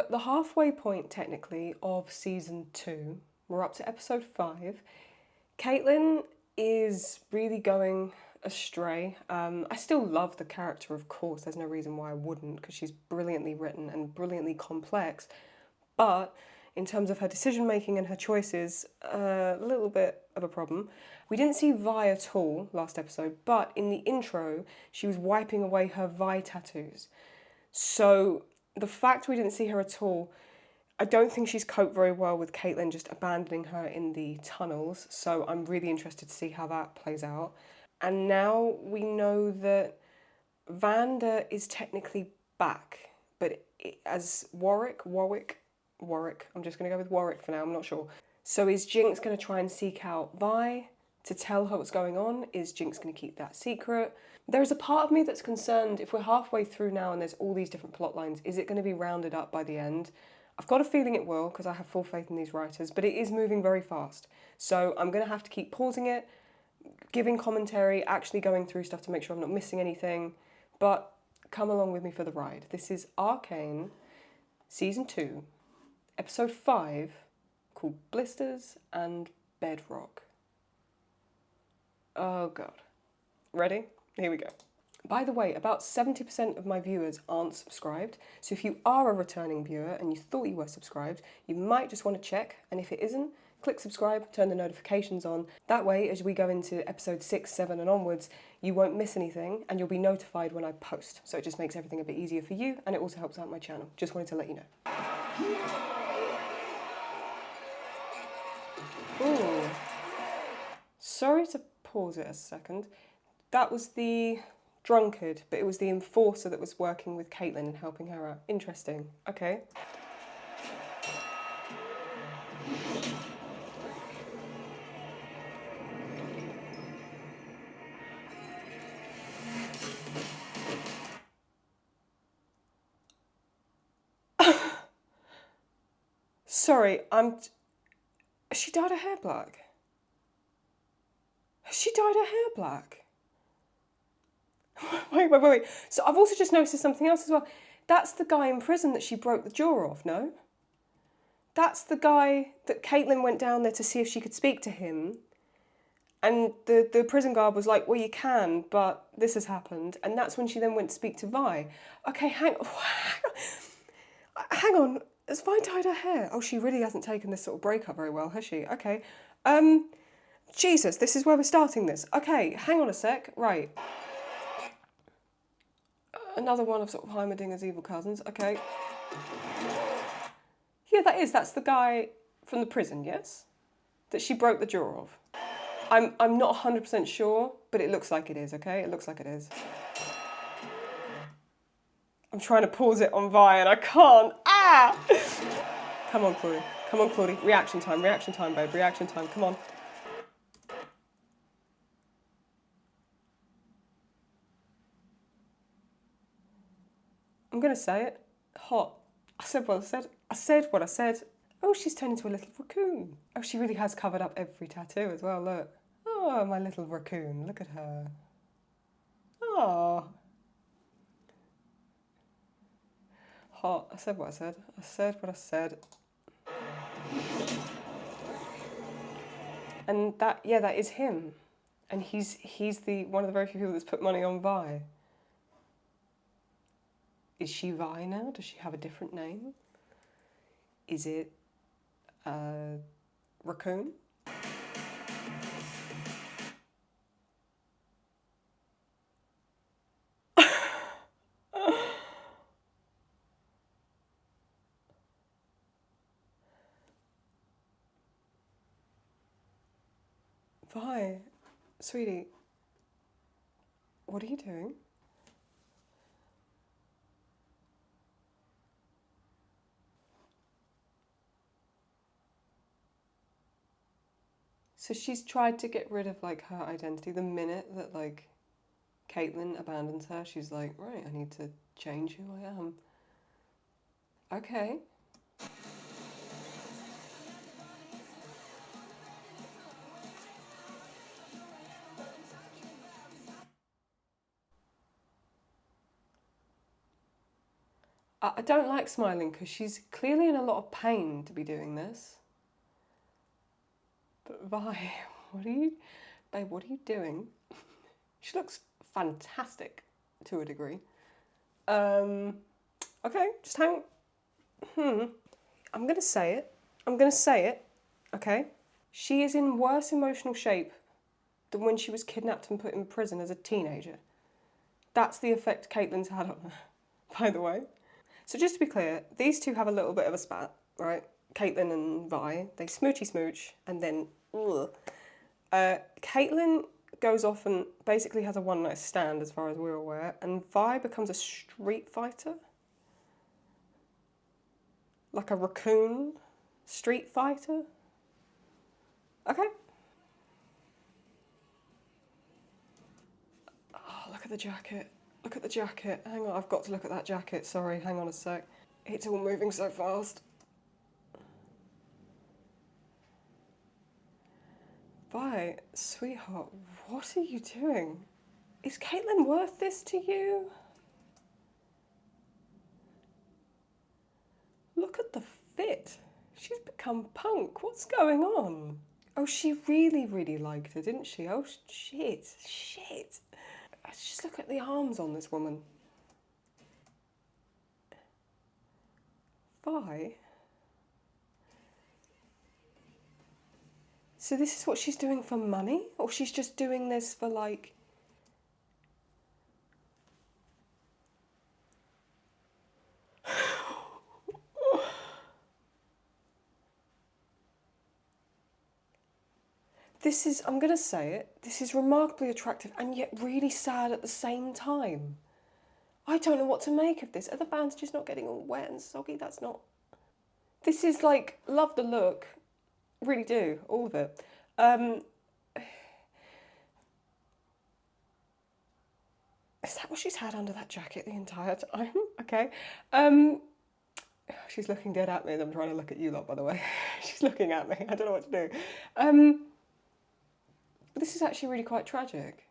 at the halfway point, technically, of season 2. We're up to episode 5. Caitlyn is really going astray. I still love the character, of course. There's no reason why I wouldn't, because she's brilliantly written and brilliantly complex. But in terms of her decision making and her choices, a little bit of a problem. We didn't see Vi at all last episode, but in the intro, she was wiping away her Vi tattoos. So the fact we didn't see her at all, I don't think she's coped very well with Caitlyn just abandoning her in the tunnels. So I'm really interested to see how that plays out. And now we know that Vanda is technically back, but as Warwick, I'm just going to go with Warwick for now, I'm not sure. So is Jinx going to try and seek out Vi to tell her what's going on? Is Jinx going to keep that secret? There's a part of me that's concerned if we're halfway through now and there's all these different plot lines, is it going to be rounded up by the end? I've got a feeling it will, because I have full faith in these writers, but it is moving very fast. So I'm going to have to keep pausing it, giving commentary, actually going through stuff to make sure I'm not missing anything. But come along with me for the ride. This is Arcane, Season 2, Episode 5, called Blisters and Bedrock. Oh god. Ready? Here we go. By the way, about 70% of my viewers aren't subscribed, so if you are a returning viewer and you thought you were subscribed, you might just want to check, and if it isn't, click subscribe, turn the notifications on. That way, as we go into episode 6, 7 and onwards, you won't miss anything and you'll be notified when I post. So it just makes everything a bit easier for you and it also helps out my channel. Just wanted to let you know. Ooh. Sorry to pause it a second. That was the drunkard, but it was the enforcer that was working with Caitlyn and helping her out. Interesting. Okay. Sorry, has she dyed her hair black? Has she dyed her hair black? Wait. So I've also just noticed something else as well. That's the guy in prison that she broke the jaw off, no? That's the guy that Caitlyn went down there to see if she could speak to him. And the prison guard was like, well, you can, but this has happened. And that's when she then went to speak to Vi. Okay, hang on. Has Vi dyed her hair? Oh, she really hasn't taken this sort of breakup very well, has she? Okay. Jesus, this is where we're starting this. Okay, hang on a sec. Right. Another one of sort of Heimerdinger's evil cousins. Okay. Yeah, that's the guy from the prison, yes? That she broke the jaw of. I'm not 100% sure, but it looks like it is, okay? It looks like it is. I'm trying to pause it on Vi and I can't. Ah! Come on, Claudie. Come on, Claudie. Reaction time, babe. Reaction time. Come on. I'm going to say it. Hot. I said what I said. I said what I said. Oh, she's turned into a little raccoon. Oh, she really has covered up every tattoo as well, look. Oh, my little raccoon. Look at her. Oh. Hot. I said what I said. I said what I said. And that is him. And he's the one of the very few people that's put money on Vi. Is she Vi now? Does she have a different name? Is it raccoon? Vi, sweetie, what are you doing? So she's tried to get rid of like her identity. The minute that like Caitlyn abandons her, she's like, right, I need to change who I am. Okay. I don't like smiling because she's clearly in a lot of pain to be doing this. But Vi, what are you, babe, what are you doing? She looks fantastic to a degree. Okay, just hang. I'm gonna say it. I'm gonna say it. Okay. She is in worse emotional shape than when she was kidnapped and put in prison as a teenager. That's the effect Caitlyn's had on her, by the way. So just to be clear, these two have a little bit of a spat, right? Caitlyn and Vi, they smoochy smooch, and then, Caitlyn goes off and basically has a one-night stand as far as we're aware, and Vi becomes a street fighter. Like a raccoon street fighter. Okay. Oh, look at the jacket. Look at the jacket. Hang on, I've got to look at that jacket. Sorry, hang on a sec. It's all moving so fast. Vi, sweetheart, what are you doing? Is Caitlyn worth this to you? Look at the fit. She's become punk. What's going on? Oh, she really, really liked her, didn't she? Oh, shit. Just look at the arms on this woman. Vi? So this is what she's doing for money? Or she's just doing this for, like... This is, I'm going to say it, this is remarkably attractive and yet really sad at the same time. I don't know what to make of this. Are the bands just not getting all wet and soggy? That's not... This is like, love the look. Really do, all of it. Is that what she's had under that jacket the entire time? Okay. She's looking dead at me as I'm trying to look at you lot, by the way. She's looking at me. I don't know what to do. This is actually really quite tragic.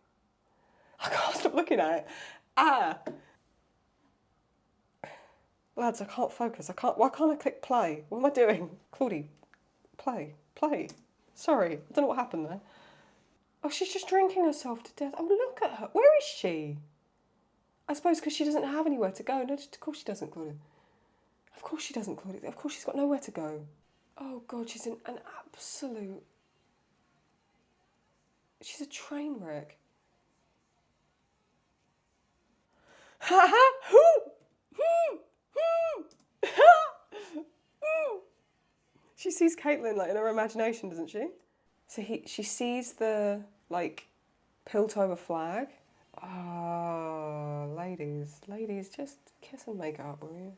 I can't stop looking at it. Ah! Lads, I can't focus. Why can't I click play? What am I doing? Claudie, play. Sorry, I don't know what happened there. Oh, she's just drinking herself to death. Oh, look at her. Where is she? I suppose because she doesn't have anywhere to go. No, of course she doesn't, Claudie. Of course she doesn't, Claudie. Of course she's got nowhere to go. Oh, God, she's in an absolute... She's a train wreck. Ha ha! She sees Caitlyn like in her imagination, doesn't she? So she sees the like Piltover flag. Oh, ladies, just kiss and make up, will you?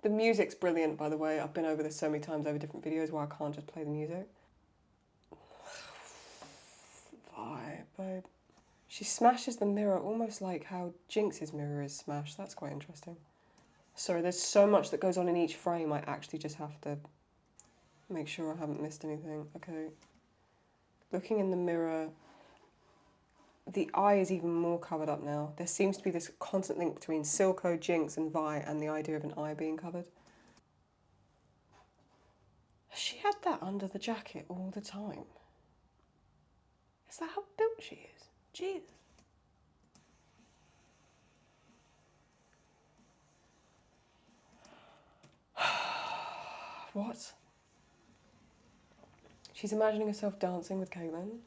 The music's brilliant, by the way. I've been over this so many times over different videos where I can't just play the music. Vi, babe. She smashes the mirror almost like how Jinx's mirror is smashed. That's quite interesting. Sorry, there's so much that goes on in each frame. I actually just have to make sure I haven't missed anything. Okay. Looking in the mirror, the eye is even more covered up now. There seems to be this constant link between Silco, Jinx and Vi and the idea of an eye being covered. She had that under the jacket all the time. Is that how built she is? Jesus. What? She's imagining herself dancing with Caitlyn.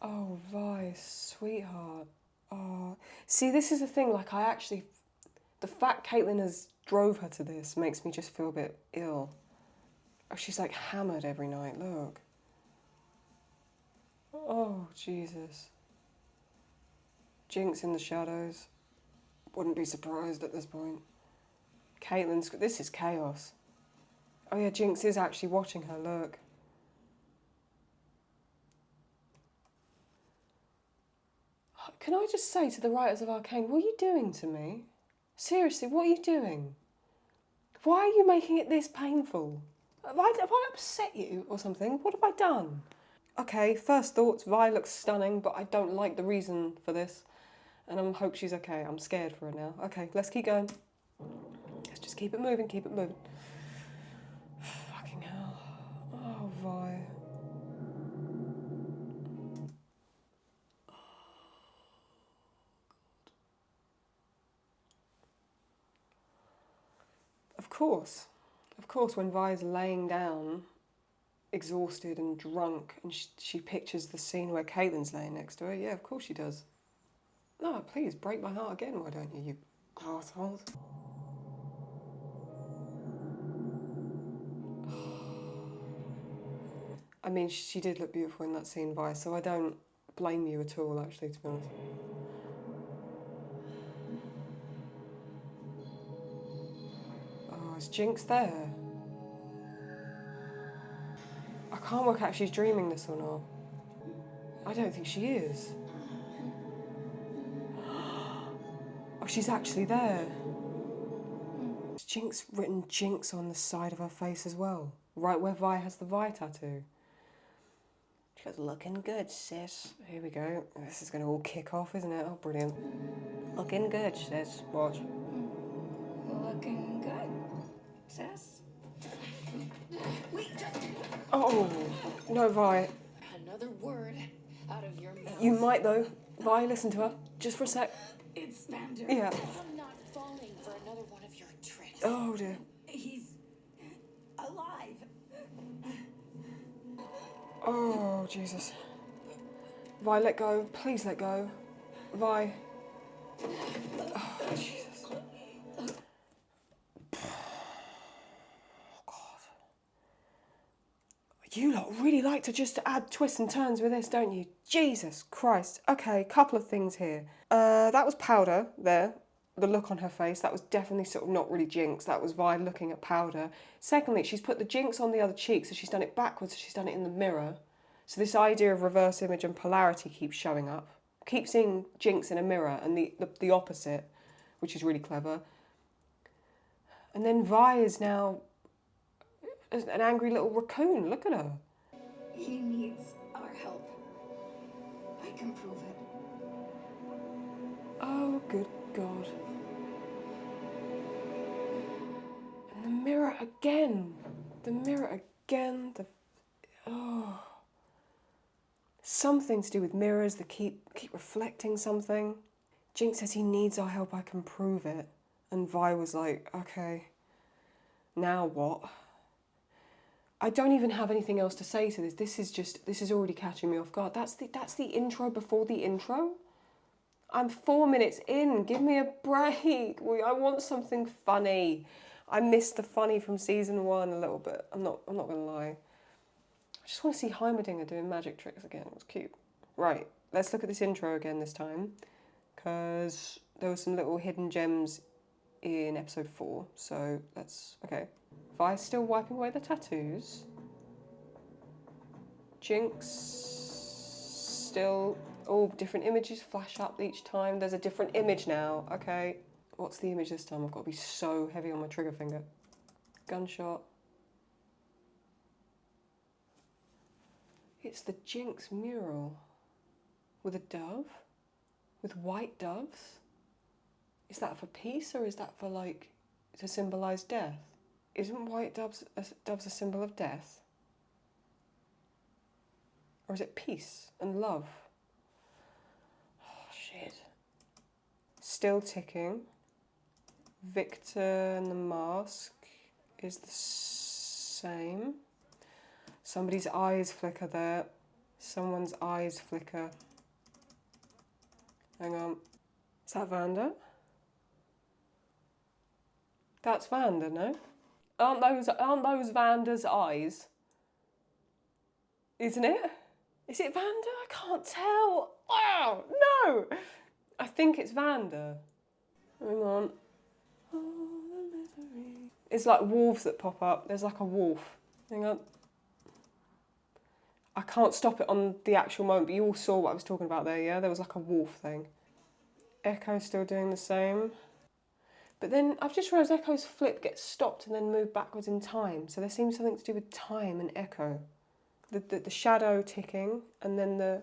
Oh, Vi, sweetheart. Oh. See, this is the thing, like the fact Caitlyn has drove her to this makes me just feel a bit ill. Oh, she's like hammered every night, look. Oh, Jesus. Jinx in the shadows. Wouldn't be surprised at this point. Caitlyn's... This is chaos. Oh yeah, Jinx is actually watching her, look. Can I just say to the writers of Arcane, what are you doing to me? Seriously, what are you doing? Why are you making it this painful? Have I upset you or something? What have I done? Okay, first thoughts, Vi looks stunning, but I don't like the reason for this. And I hope she's okay. I'm scared for her now. Okay, let's keep going. Let's just keep it moving, keep it moving. Fucking hell. Oh, Vi. Of course, when Vi's laying down, exhausted and drunk, and she pictures the scene where Caitlyn's laying next to her, yeah, of course she does. No, please, break my heart again, why don't you, you assholes? I mean, she did look beautiful in that scene, Vi, so I don't blame you at all, actually, to be honest. Oh, is Jinx there? I can't work out if she's dreaming this or not. I don't think she is. Oh, she's actually there. Has Jinx written Jinx on the side of her face as well? Right where Vi has the Vi tattoo. She goes, looking good, sis. Here we go. This is going to all kick off, isn't it? Oh, brilliant. Looking good, sis. Watch. Looking good, sis. Wait, just... Oh, no, Vi. Another word out of your mouth. You might, though. Vi, listen to her. Just for a sec. It's Vander. Yeah. I'm not falling for another one of your tricks. Oh, dear. He's alive. Oh, Jesus. Vi, let go. Please let go. Vi. Oh, Jesus. You lot really like to just add twists and turns with this, don't you? Jesus Christ. Okay, couple of things here. That was Powder there. The look on her face, that was definitely sort of not really Jinx. That was Vi looking at Powder. Secondly, she's put the Jinx on the other cheek, so she's done it backwards, so she's done it in the mirror. So this idea of reverse image and polarity keeps showing up. Keep seeing Jinx in a mirror and the opposite, which is really clever. And then Vi is now an angry little raccoon. Look at her. He needs our help. I can prove it. Oh, good God. And the mirror again. The mirror again. Oh. Something to do with mirrors that keep reflecting something. Jinx says he needs our help, I can prove it. And Vi was like, okay, now what? I don't even have anything else to say to this. This is already catching me off guard. That's the intro before the intro. I'm 4 minutes in. Give me a break. I want something funny. I missed the funny from season 1 a little bit. I'm not gonna lie. I just want to see Heimerdinger doing magic tricks again. It was cute. Right, let's look at this intro again this time, because there were some little hidden gems in episode 4. So okay. Vi's still wiping away the tattoos. Jinx still, oh, different images flash up each time. There's a different image now, okay. What's the image this time? I've got to be so heavy on my trigger finger. Gunshot. It's the Jinx mural with a dove, with white doves. Is that for peace or is that for like to symbolise death? Isn't white doves a symbol of death? Or is it peace and love? Oh, shit. Still ticking. Victor and the mask is the same. Somebody's eyes flicker there. Someone's eyes flicker. Hang on. Is that Vander? That's Vander, no? Aren't those Vander's eyes? Isn't it? Is it Vander? I can't tell. Oh, no! I think it's Vander. Hang on. It's like wolves that pop up. There's like a wolf. Hang on. I can't stop it on the actual moment, but you all saw what I was talking about there, yeah? There was like a wolf thing. Echo's still doing the same. But then I've just realised Echo's flip gets stopped and then moved backwards in time. So there seems something to do with time and Echo. the shadow ticking, and then the...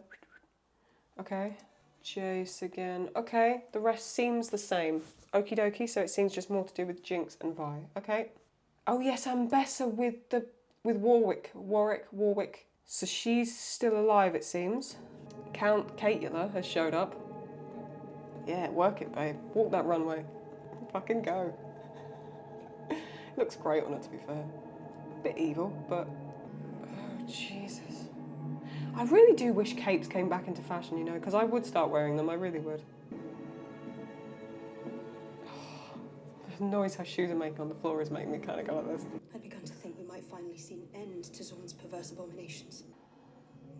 Okay. Jayce again. Okay, the rest seems the same. Okie dokie, so it seems just more to do with Jinx and Vi. Okay. Oh yes, Ambessa with Warwick. So she's still alive, it seems. Count Caitlyn has showed up. Yeah, work it, babe. Walk that runway. Fucking go. Looks great on it, to be fair. Bit evil, but... Oh, Jesus. I really do wish capes came back into fashion, you know, because I would start wearing them, I really would. The noise her shoes are making on the floor is making me kind of go like this. I'd begun to think we might finally see an end to Zorn's perverse abominations.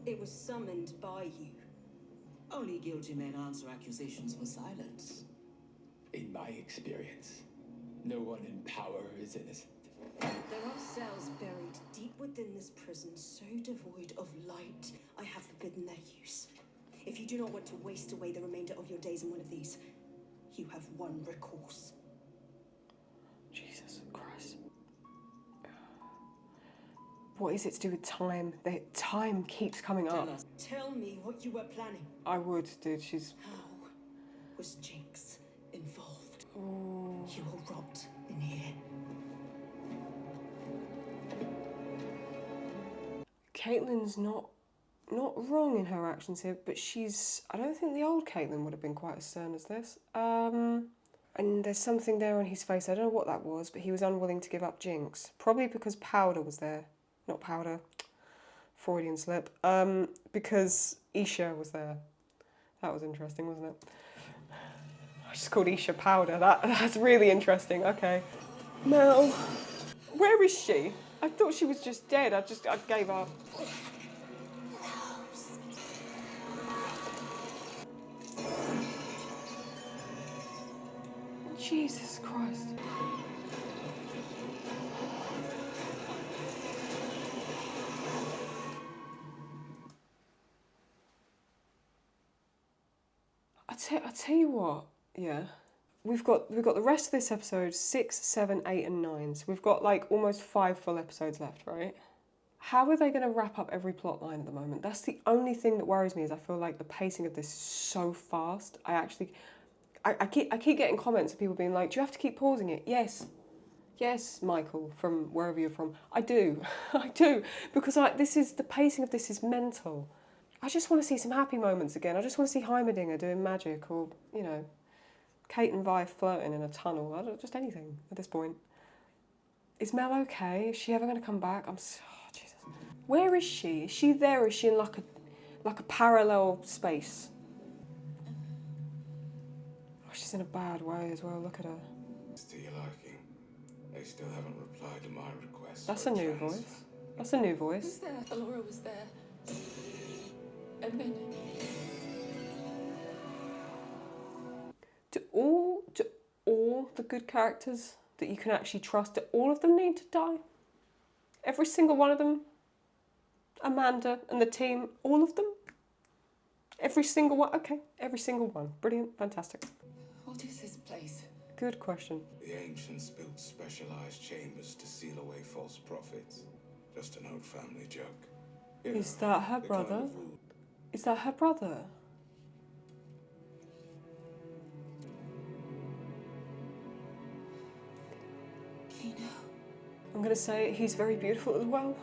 It was summoned by you. Only guilty men answer accusations with silence. In my experience, no one in power is innocent. There are cells buried deep within this prison so devoid of light, I have forbidden their use. If you do not want to waste away the remainder of your days in one of these, you have one recourse. Jesus Christ. What is it to do with time? The time keeps coming up. Tell me what you were planning. I would, dude. She's... How was Jinx involved? Oh. You will rot in here. Caitlyn's not wrong in her actions here, but she's... I don't think the old Caitlyn would have been quite as stern as this. And there's something there on his face. I don't know what that was, but he was unwilling to give up Jinx. Probably because Powder was there. Not Powder. Freudian slip. Because Isha was there. That was interesting, wasn't it? I just called Isha Powder. That's really interesting. Okay. Mel. Where is she? I thought she was just dead. I gave up. Jesus Christ. I tell you what, yeah. We've got the rest of this episode, 6, 7, 8 and 9. So we've got like almost 5 full episodes left, right? How are they going to wrap up every plot line at the moment? That's the only thing that worries me, is I feel like the pacing of this is so fast. I keep getting comments of people being like, do you have to keep pausing it? Yes. Yes, Michael, from wherever you're from. I do. I do. Because the pacing of this is mental. I just want to see some happy moments again. I just want to see Heimerdinger doing magic, or, you know, Kate and Vi flirting in a tunnel. Just anything at this point. Is Mel okay? Is she ever going to come back? Oh, Jesus. Where is she? Is she there, or is she in like a parallel space? Oh, she's in a bad way as well. Look at her. It's to your liking. They still haven't replied to my request. That's a new voice. That's a new voice. Was there? Alora was there. And then... Do all the good characters that you can actually trust, do all of them need to die? Every single one of them? Amanda and the team, all of them? Every single one? Okay, every single one. Brilliant, fantastic. What is this place? Good question. The ancients built specialized chambers to seal away false prophets. Just an old family joke. You Is know, that her the kind brother? of rule. Is that her brother? I'm going to say he's very beautiful as well.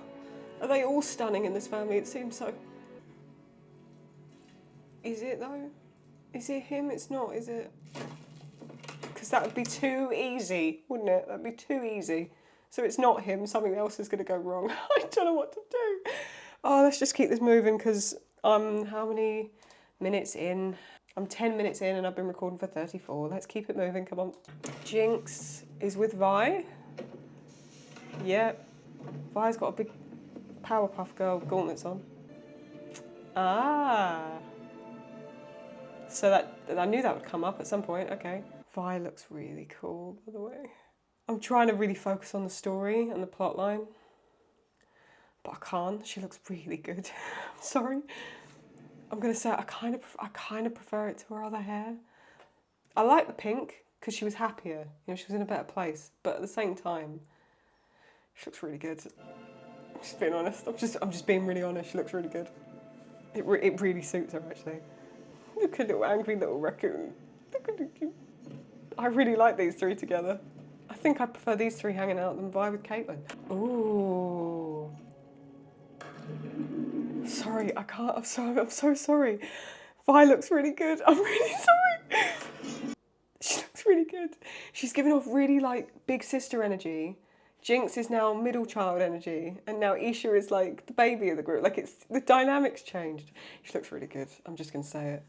Are they all stunning in this family? It seems so. Is it though? Is it him? It's not, is it? Because that would be too easy, wouldn't it? That'd be too easy. So it's not him, something else is going to go wrong. I don't know what to do. Oh, let's just keep this moving, because I'm how many minutes in? I'm 10 minutes in and I've been recording for 34. Let's keep it moving, come on. Jinx is with Vi. Yep. Vi's got a big Powerpuff Girl gauntlets on. Ah. So that I knew that would come up at some point, okay. Vi looks really cool, by the way. I'm trying to really focus on the story and the plot line, but I can't. She looks really good. I'm sorry. I'm gonna say I kind of prefer it to her other hair. I like the pink because she was happier. You know, she was in a better place. But at the same time, she looks really good. Just being honest. I'm just being really honest. She looks really good. It really suits her actually. Look at little angry little raccoon. Look at it. I really like these three together. I think I prefer these three hanging out than Vi with Caitlyn. Ooh. Sorry, I can't. I'm so sorry. Vi looks really good. I'm really sorry. She looks really good. She's giving off really like big sister energy. Jinx is now middle child energy, and now Isha is like the baby of the group. Like it's the dynamics changed. She looks really good. I'm just gonna say it.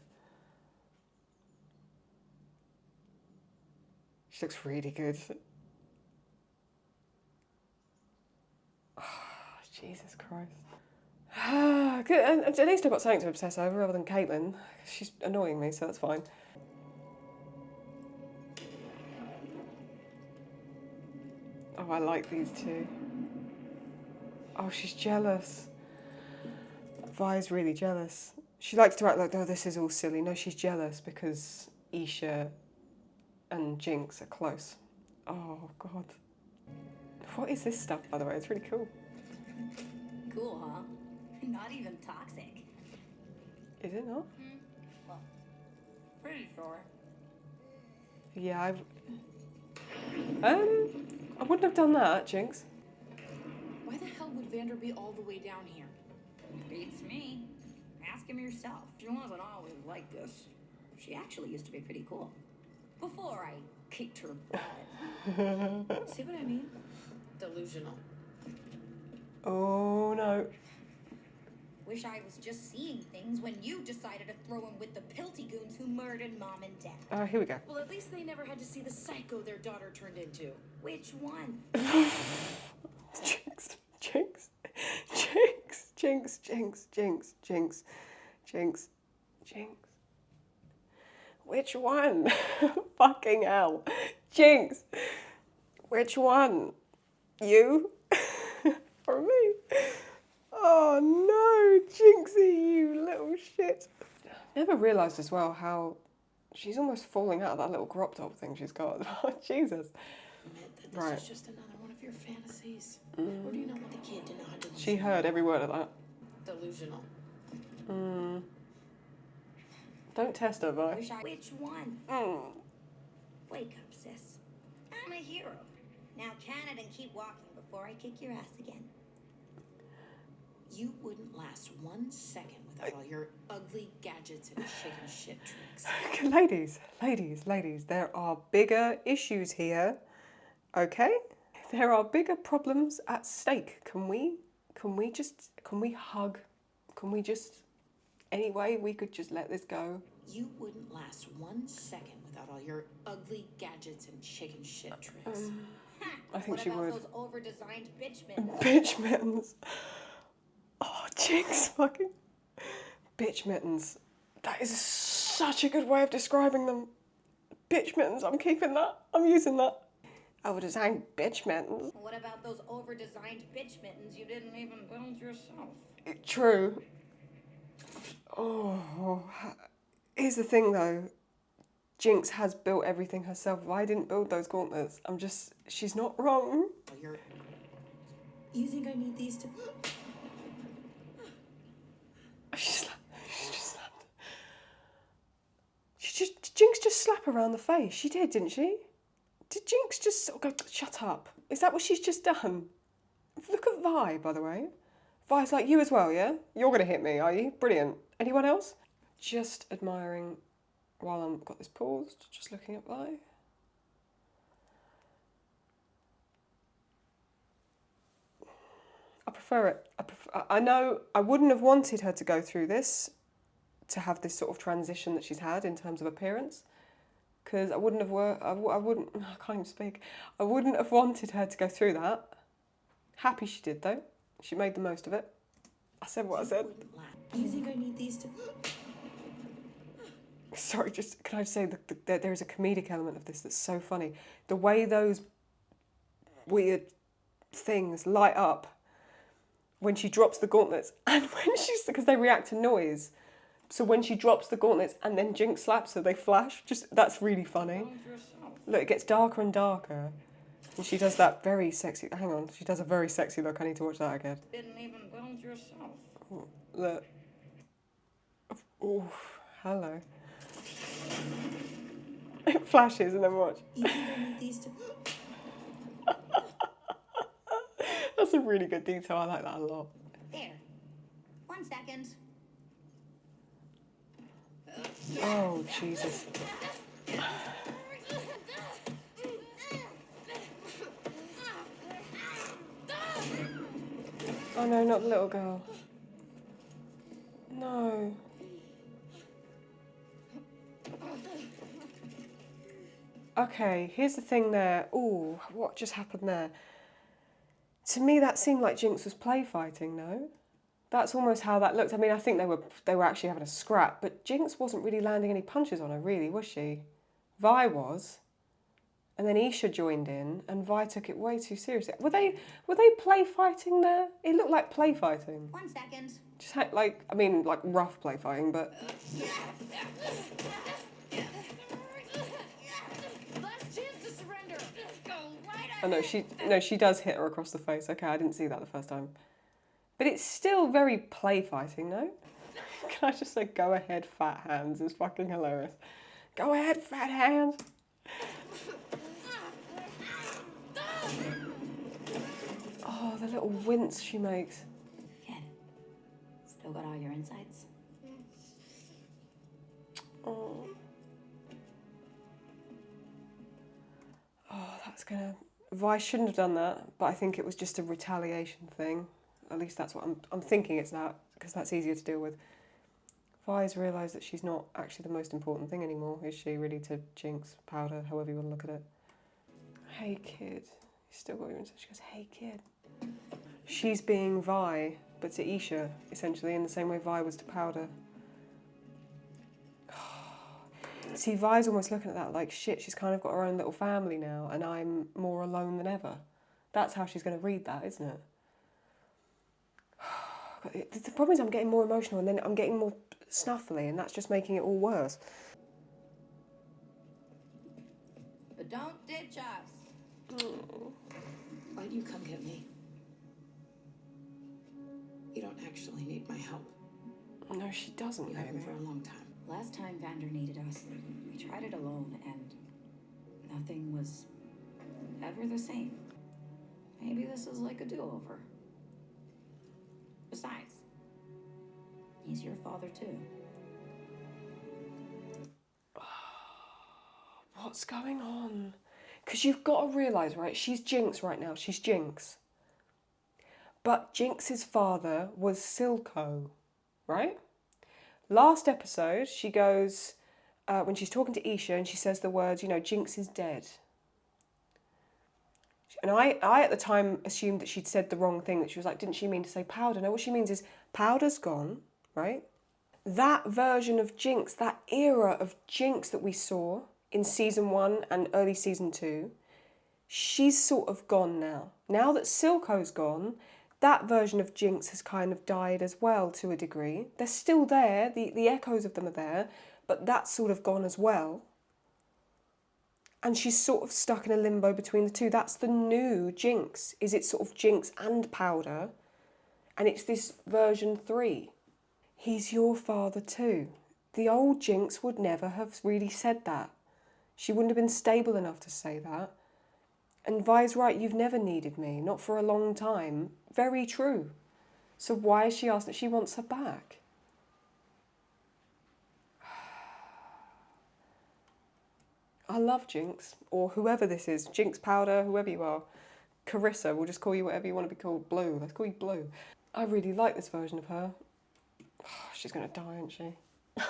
She looks really good. Oh, Jesus Christ. Good. And at least I've got something to obsess over other than Caitlyn. She's annoying me, so that's fine. Oh, I like these two. Oh, she's jealous. Vi's really jealous. She likes to act like, oh, this is all silly. No, she's jealous because Isha and Jinx are close. Oh, God. What is this stuff, by the way? It's really cool. Cool, huh? Not even toxic. Is it not? Well, pretty sure. Yeah, I wouldn't have done that, Jinx. Why the hell would Vander be all the way down here? Beats me. Ask him yourself. She wasn't always like this. She actually used to be pretty cool. Before I kicked her butt. See what I mean? Delusional. Oh, no. Wish I was just seeing things when you decided to throw him with the pilty goons who murdered Mom and Dad. Oh, here we go. Well, at least they never had to see the psycho their daughter turned into. Which one? Jinx, Jinx, Jinx, Jinx, Jinx, Jinx, Jinx, Jinx, Jinx. Which one? Fucking hell. Jinx. Which one? You? Or me? Oh no, Jinxie, you little shit. Never realised as well how she's almost falling out of that little crop top thing she's got. Oh, Jesus. Admit that this Right. is just another one of your fantasies. Or do you not want the kid to know how delusional? She heard every word of that. Delusional. Don't test her, Vi. Which one? Wake up, sis. I'm a hero. Now can it and keep walking before I kick your ass again. You wouldn't last 1 second without all your ugly gadgets and chicken shit tricks. Ladies, there are bigger issues here, okay? There are bigger problems at stake. Can we hug? Can we just, anyway, we could just let this go? You wouldn't last 1 second without all your ugly gadgets and chicken shit tricks. I think she would. What about those over-designed bitch mittens? Bitch mittens. Oh, Jinx fucking... Bitch mittens. That is such a good way of describing them. Bitch mittens, I'm keeping that. I'm using that. Over-designed bitch mittens. What about those over-designed bitch mittens you didn't even build yourself? True. Oh, here's the thing though. Jinx has built everything herself. I didn't build those gauntlets. She's not wrong. You think I need these to... Did Jinx just slap her around the face? She did, didn't she? Did Jinx just sort of go, shut up? Is that what she's just done? Look at Vi, by the way. Vi's like, you as well, yeah? You're going to hit me, are you? Brilliant. Anyone else? Just admiring, while I've got this paused, just looking at Vi. I prefer it. I know I wouldn't have wanted her to go through this, to have this sort of transition that she's had in terms of appearance, because I can't even speak. I wouldn't have wanted her to go through that. Happy she did though. She made the most of it. I said what I said. You think I need these to... Sorry, can I just say that there is a comedic element of this that's so funny. The way those weird things light up when she drops the gauntlets, and because they react to noise. So when she drops the gauntlets and then Jinx slaps her, they flash. That's really funny. Look, it gets darker and darker. And she does that very sexy, hang on, she does a very sexy look. I need to watch that again. Didn't even build yourself. Look. Oh, hello. It flashes and then watch. You think I need these to... That's a really good detail. I like that a lot. There. 1 second. Oh, Jesus. Oh no, not the little girl. No. Okay, here's the thing there. Ooh, what just happened there? To me, that seemed like Jinx was play fighting, no? That's almost how that looked. I mean, I think they were actually having a scrap, but Jinx wasn't really landing any punches on her, really, was she? Vi was. And then Isha joined in, and Vi took it way too seriously. Were they play fighting there? It looked like play fighting. 1 second. Just like, I mean, like rough play fighting, but... Last chance to surrender. Go right Oh no, she does hit her across the face. Okay, I didn't see that the first time. But it's still very play fighting, no? Can I just say, go ahead, fat hands? It's fucking hilarious. Go ahead, fat hands. Oh, the little wince she makes. Kid, still got all your insides? Oh. Oh, that's gonna... Vi shouldn't have done that, but I think it was just a retaliation thing. At least that's what I'm thinking it's that, because that's easier to deal with. Vi's realised that she's not actually the most important thing anymore, is she, really, to Jinx, Powder, however you want to look at it. Hey, kid. You still got your inside. She goes, hey, kid. She's being Vi, but to Isha, essentially, in the same way Vi was to Powder. See, Vi's almost looking at that like, shit, she's kind of got her own little family now, and I'm more alone than ever. That's how she's going to read that, isn't it? The problem is I'm getting more emotional, and then I'm getting more snuffly, and that's just making it all worse. But don't ditch us. Why'd you come get me? You don't actually need my help. No, she doesn't, You haven't for a long time. Last time Vander needed us, we tried it alone, and nothing was ever the same. Maybe this is like a do-over. Besides, he's your father too. What's going on? Because you've got to realise, right, she's Jinx right now, she's Jinx. But Jinx's father was Silco, right? Last episode, she goes, when she's talking to Isha, and she says the words, you know, Jinx is dead. And I at the time assumed that she'd said the wrong thing, that she was like, didn't she mean to say Powder? No, what she means is Powder's gone, right? That version of Jinx, that era of Jinx that we saw in season 1 and early season 2, she's sort of gone now. Now that Silco's gone, that version of Jinx has kind of died as well to a degree. They're still there, the echoes of them are there, but that's sort of gone as well. And she's sort of stuck in a limbo between the two. That's the new Jinx. Is it sort of Jinx and Powder? And it's this version 3. He's your father too. The old Jinx would never have really said that. She wouldn't have been stable enough to say that. And Vi's right, you've never needed me, not for a long time. Very true. So why is she asking that she wants her back? I love Jinx, or whoever this is. Jinx, Powder, whoever you are. Carissa, we'll just call you whatever you want to be called. Blue, let's call you Blue. I really like this version of her. Oh, she's going to die, isn't she?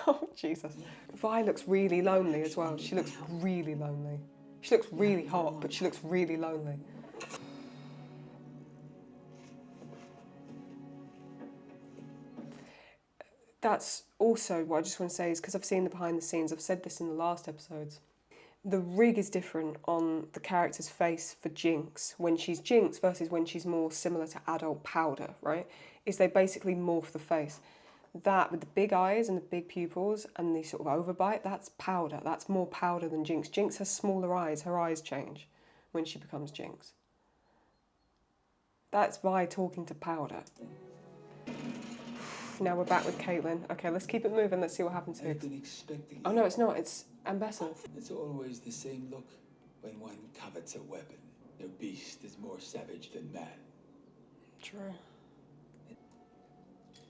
Oh, Jesus. Vi looks really lonely as well. She looks really lonely. She looks really hot, but she looks really lonely. That's also what I just want to say is, because I've seen the behind the scenes, I've said this in the last episodes, the rig is different on the character's face for Jinx when she's Jinx versus when she's more similar to adult Powder, right? Is they basically morph the face. That with the big eyes and the big pupils and the sort of overbite, that's Powder. That's more Powder than Jinx. Jinx has smaller eyes, her eyes change. when she becomes Jinx. That's Vi talking to Powder. Now we're back with Caitlyn. Okay, let's keep it moving. Let's see what happens here. I've been expecting Oh no, it's not. It's Ambessa. It's always the same look when one covets a weapon. The beast is more savage than man. True.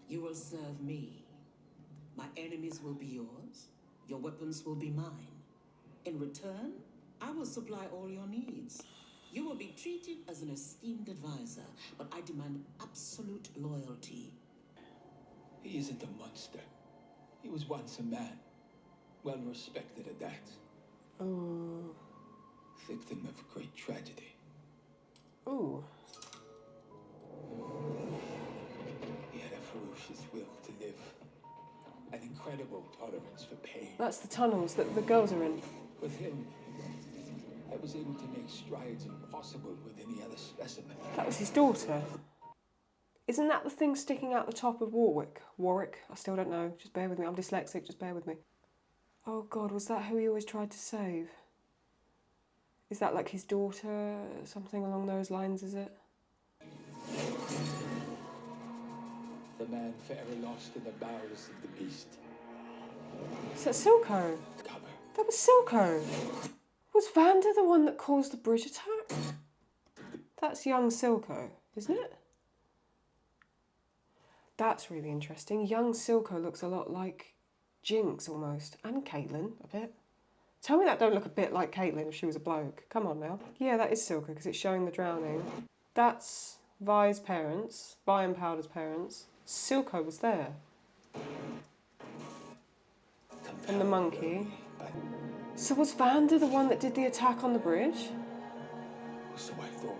You will serve me. My enemies will be yours. Your weapons will be mine. In return, I will supply all your needs. You will be treated as an esteemed advisor, but I demand absolute loyalty. He isn't a monster. He was once a man. Well respected at that. Ooh. Victim of great tragedy. Ooh. He had a ferocious will to live. An incredible tolerance for pain. That's the tunnels that the girls are in. With him, I was able to make strides impossible with any other specimen. That was his daughter. Isn't that the thing sticking out the top of Warwick? Warwick? I still don't know. Just bear with me. I'm dyslexic. Just bear with me. Oh God, was that who he always tried to save? Is that like his daughter? Something along those lines, is it? The man forever lost in the bowels of the beast. Is that Silco? Cover. That was Silco. Was Vander the one that caused the bridge attack? That's young Silco, isn't it? That's really interesting. Young Silco looks a lot like Jinx almost. And Caitlyn, a bit. Tell me that don't look a bit like Caitlyn if she was a bloke. Come on now. Yeah, that is Silco because it's showing the drowning. That's Vi's parents. Vi and Powder's parents. Silco was there. And the monkey. So was Vander the one that did the attack on the bridge? So I thought.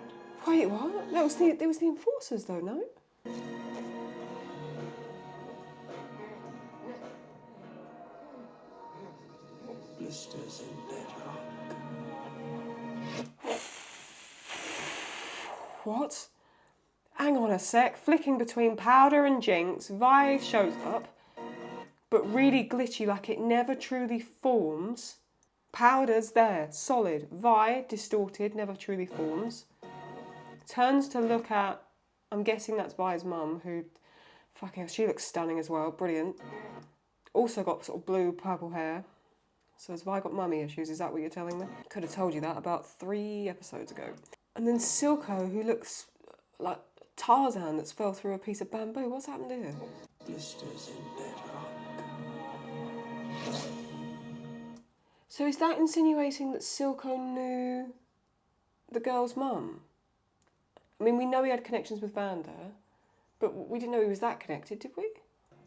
Wait, what? That was the enforcers though, no? Blisters Bedrock. What? Hang on a sec. Flicking between Powder and Jinx, Vi shows up, but really glitchy, like it never truly forms. Powder's there, solid. Vi, distorted, never truly forms. Turns to look at, I'm guessing that's Vi's mum, who, fucking hell, she looks stunning as well, brilliant. Also got sort of blue, purple hair. So has Vi got mummy issues, is that what you're telling me? Could have told you that about 3 episodes ago. And then Silco, who looks like Tarzan that's fell through a piece of bamboo. What's happened here? Blisters Bedrock. So is that insinuating that Silco knew the girl's mum? I mean, we know he had connections with Vander, but we didn't know he was that connected, did we?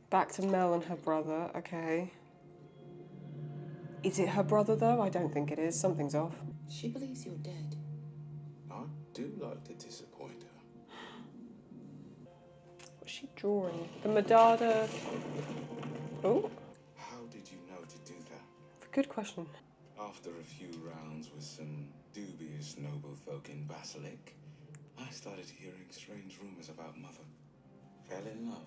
Back to Mel and her brother, okay. Is it her brother, though? I don't think it is. Something's off. She believes you're dead. I do like to disappoint her. What's she drawing? The Madada... Oh, How did you know to do that? good question. After a few rounds with some dubious noble folk in Basilic, I started hearing strange rumors about Mother. Fell in love.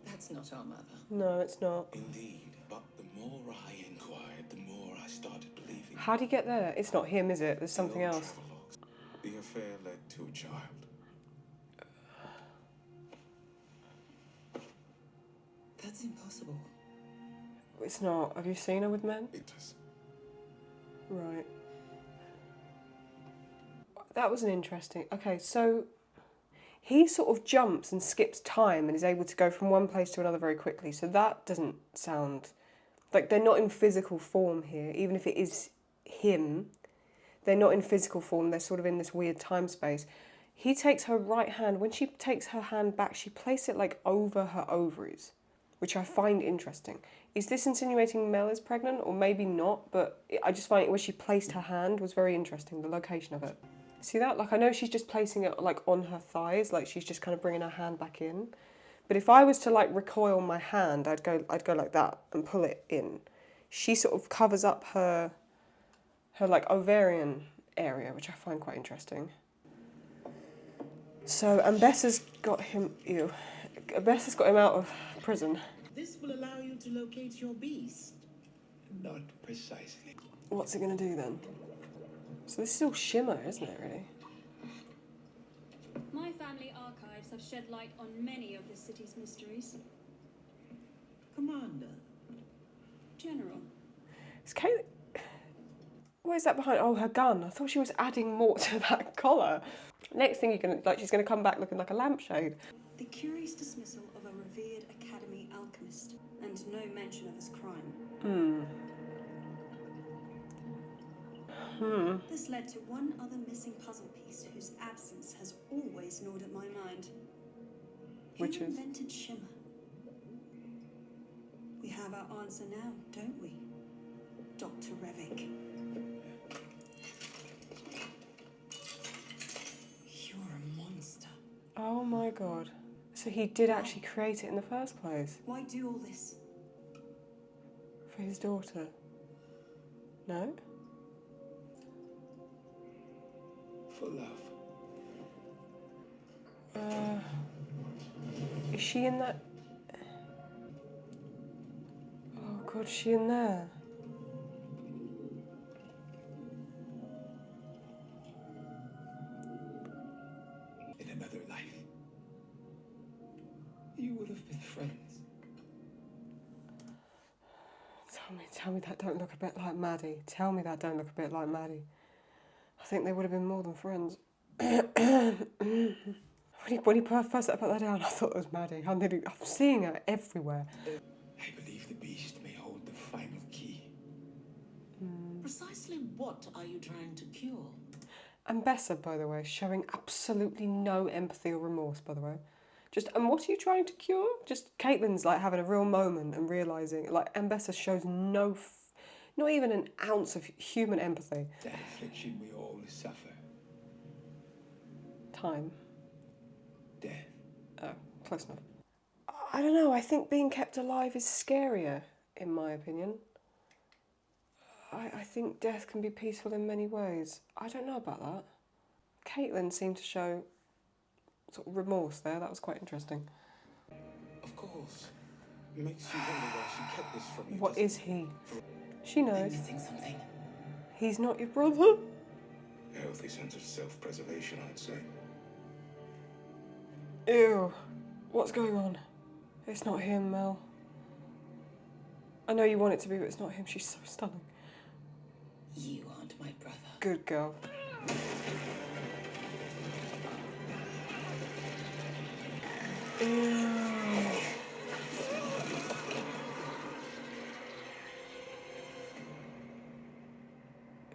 That's not our mother. No, it's not. Indeed, but the more I inquired, the more I started believing. How do you get there? It's not him, is it? There's something The old else. travelogues. The affair led to a child. That's impossible. It's not. Have you seen her with men? It is. Right. That was an interesting... Okay, so he sort of jumps and skips time and is able to go from one place to another very quickly. So that doesn't sound... Like, they're not in physical form here. Even if it is him, they're not in physical form. They're sort of in this weird time space. He takes her right hand. When she takes her hand back, she places it, like, over her ovaries, which I find interesting. Is this insinuating Mel is pregnant? Or maybe not, but I just find it where she placed her hand was very interesting, the location of it. See that? Like, I know she's just placing it, like, on her thighs, like she's just kind of bringing her hand back in. But if I was to, like, recoil my hand, I'd go like that and pull it in. She sort of covers up her like, ovarian area, which I find quite interesting. So, Ambessa's got him... Ew. Ambessa's got him out of prison. This will allow you to locate your beast. Not precisely. What's it going to do then? So this is all Shimmer, isn't it, really? My family archives have shed light on many of this city's mysteries. Commander. General. Is Caitlyn... What is that behind? Oh, her gun. I thought she was adding more to that collar. Next thing you're gonna like, she's gonna come back looking like a lampshade. The curious dismissal of a revered academy alchemist, and no mention of his crime. This led to one other missing puzzle piece whose absence has always gnawed at my mind. Which Who is? invented Shimmer? We have our answer now, don't we? Dr. Revik. You're a monster. Oh my god. So he did actually create it in the first place. Why do all this? For his daughter. No? For love. Is she in that? Oh god, is she in there? In another life, you would have been friends. Tell me that don't look a bit like Maddie. Tell me that don't look a bit like Maddie. I think they would have been more than friends. When he first put that down, I thought it was Maddie. I'm seeing her everywhere. I believe the beast may hold the final key. Precisely what are you trying to cure? Ambessa, by the way, showing absolutely no empathy or remorse, by the way. And what are you trying to cure? Just Caitlyn's like having a real moment and realising, like Ambessa shows not even an ounce of human empathy. That affliction we all suffer. Time. Death. Oh, close enough. I don't know, I think being kept alive is scarier, in my opinion. I think death can be peaceful in many ways. I don't know about that. Caitlyn seemed to show sort of remorse there, that was quite interesting. Of course. Makes you wonder why she kept this from you. What is he? She knows. Missing something. He's not your brother. A healthy sense of self-preservation, I'd say. Ew. What's going on? It's not him, Mel. I know you want it to be, but it's not him. She's so stunning. You aren't my brother. Good girl. Ew.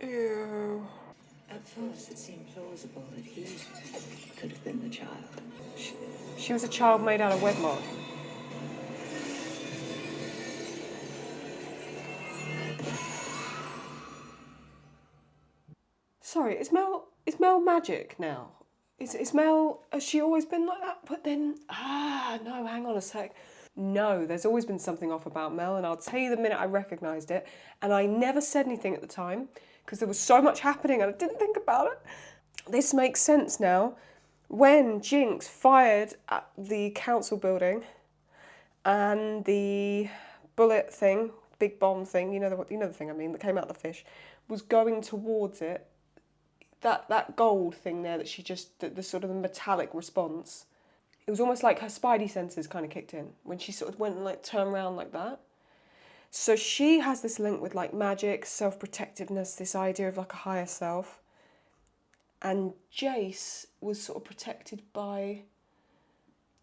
Ew. At first, it seemed plausible that he could have been the child. She was a child made out of wedlock. Sorry, is Mel magic now? Is Mel, has she always been like that? But then, no, hang on a sec. No, there's always been something off about Mel, and I'll tell you the minute I recognised it, and I never said anything at the time, because there was so much happening and I didn't think about it. This makes sense now. When Jinx fired at the council building and the bullet thing, big bomb thing, you know the thing I mean, that came out the fish, was going towards it, that gold thing there that she just, the sort of the metallic response, it was almost like her spidey senses kind of kicked in when she sort of went and like turned around like that. So she has this link with like magic, self-protectiveness, this idea of like a higher self. And Jayce was sort of protected by